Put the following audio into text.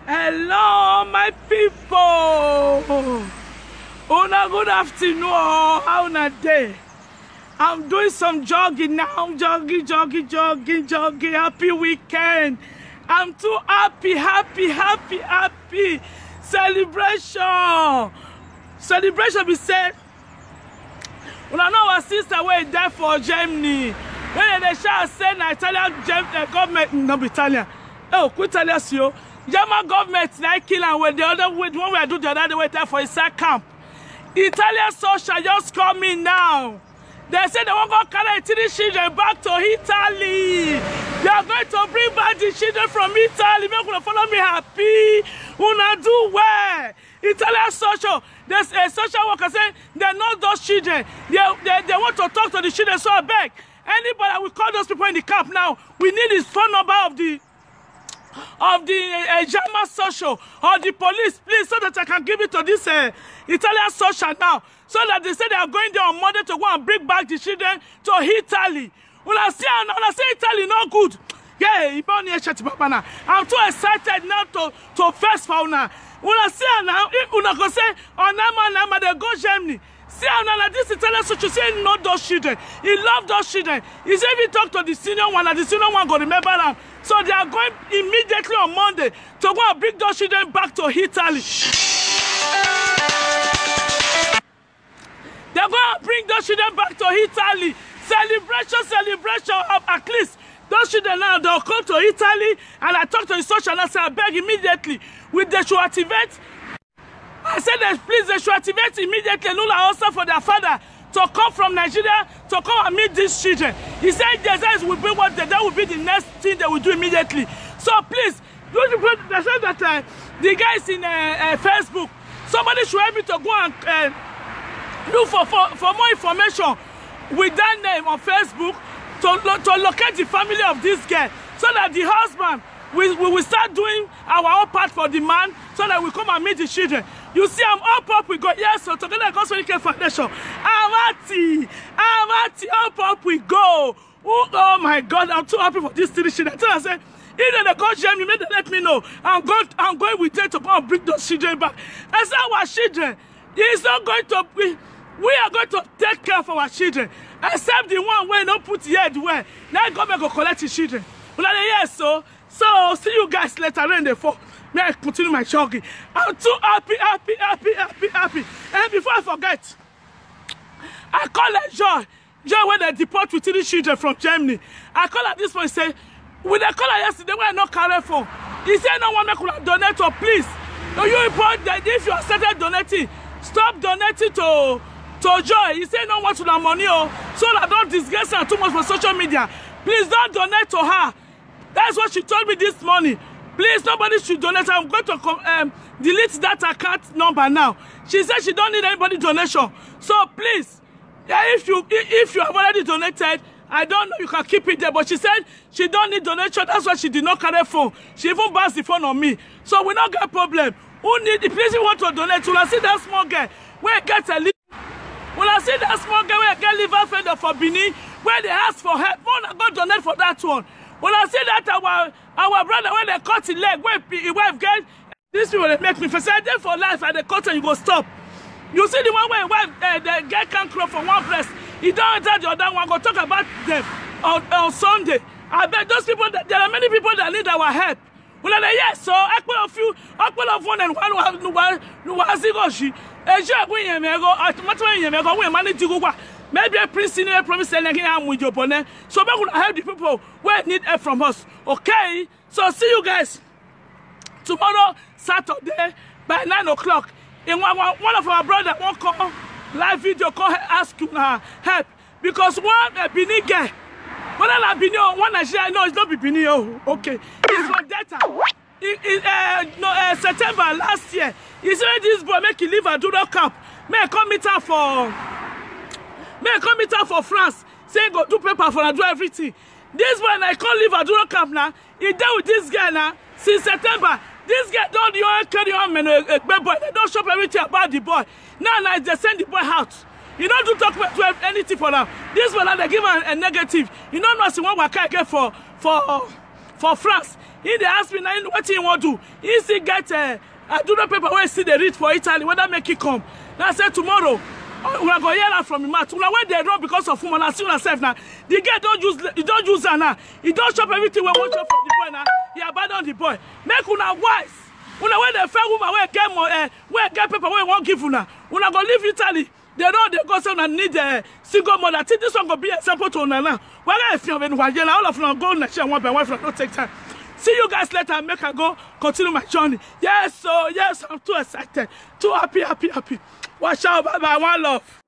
Hello, my people. Good afternoon. How una day? I'm doing some jogging now. Jogging. Happy weekend. I'm too happy. Celebration. We said. When I know our sister were there for Germany. When they shall say Italian government, not Italian. Oh, quit Italian, you. German government like kill and when the other way, one way I do the other way there for a sack camp. Italian social just coming now. They say they want to carry 3 children back to Italy. They are going to bring back the children from Italy. Make una follow me happy. Una do well. Italian social. There's a social worker saying they're not those children. They want to talk to the children. So I beg anybody that will call those people in the camp now. We need his phone number of the German social or the police, please, so that I can give it to this Italian social now. So that they say they are going there on Monday to go and bring back the children to Italy. When I say Italy, no good. Yeah, I'm too excited now to first for now. When I say now, una go say, Nama, they go Germany. See now, this Italian social say not those children. He loved those children. He said if he talk to the senior one, and the senior one go remember them. So they are going immediately on Monday to go and bring those children back to Italy. They're going to bring those children back to Italy. Celebration of at least those children now, they'll come to Italy. And I talked to the social and I said, I beg immediately, with they should activate. I said, please, they should activate immediately Lula also for their father to come from Nigeria to come and meet these children. He said that will be the next thing they will do immediately. So please, those people that said that the guys in Facebook, somebody should help me to go and look for more information with that name on Facebook to locate the family of this girl, so that the husband we will start doing our own part for the man, so that we come and meet the children. You see, I'm up we go. Yes, so together Gospel Care Foundation. I'm up we go. Oh my God, I'm too happy for this 3 children. I said, if they go Germany, maybe they let me know. I'm going with them to go and bring those children back. I said, our children, it's not going to be. We are going to take care of our children, except the one where don't put the head where. Now government go collect the children. Well, yes, so see you guys later on the 4. May I continue my jogging. I'm too happy. And before I forget, I call her Joy when they deport with 3 children from Germany. I call her this one and say, when I call her yesterday, when I not carry phone, he said no one make una donate, or please. No, you report that if you are started donating, stop donating to Joy. He said no one to the money, so that don't disgrace her too much for social media. Please don't donate to her. That's what she told me this morning. Please, nobody should donate. I'm going to delete that account number now. She said she don't need anybody donation. So please, yeah, if you have already donated, I don't know, you can keep it there. But she said she don't need donation. That's why she did not carry phone. She even bounced the phone on me. So we don't get a problem. Who need the place you want to donate? When I see that small girl where it gets a liver. When I see that small girl where it gets liver failure for Benin, where they ask for help, I go donate for that one. When I see that our brother, when they cut his leg, where his wife get, these people they make me for say for life and they cut and you go stop. You see the one where wife the girl can't crawl from one breast. He don't enter the other one. Go talk about them on Sunday. I bet those people there are many people that need our help. Well, yes, so I put a few, one and one maybe a prince in a promise and with your bonnet. So we're going to help the people who need help from us. Okay? So see you guys tomorrow, Saturday, by 9 o'clock. In one of our brothers won't call live video, call ask you help. Because one Benin guy, one Benin, one Nigeria, no, it's not Benin. Okay. It's from Delta. In September last year, he said this boy make him leave a do not camp. May I come meet her for France. Say go do paper for her, do everything. This boy I can't leave a do not camp now. He dealt with this guy now since September. This guy don't carry on man a boy. They don't shop everything about the boy. Now they send the boy out. You don't do talk about anything for now. This one they give a negative. You don't know see what I get for France. He dey ask me now what he want do. He still get I do the paper where see the read for Italy, whether make it come. Now I said tomorrow, we are going to hear from him. Una when they run because of woman, I see yourself now. The girl don't use her now. He don't chop everything we want from the boy now. He abandon the boy. Make una wise. Una when the fair woman where get paper where won't give una. Una go leave Italy. They know they go and need a single mother. This one go be a sample to una now. Well, if you're all of them go and share one by one, don't take time. See you guys later. Make I go continue my journey. Yes, so yes, I'm too excited, too happy. Watch out, bye bye. One love.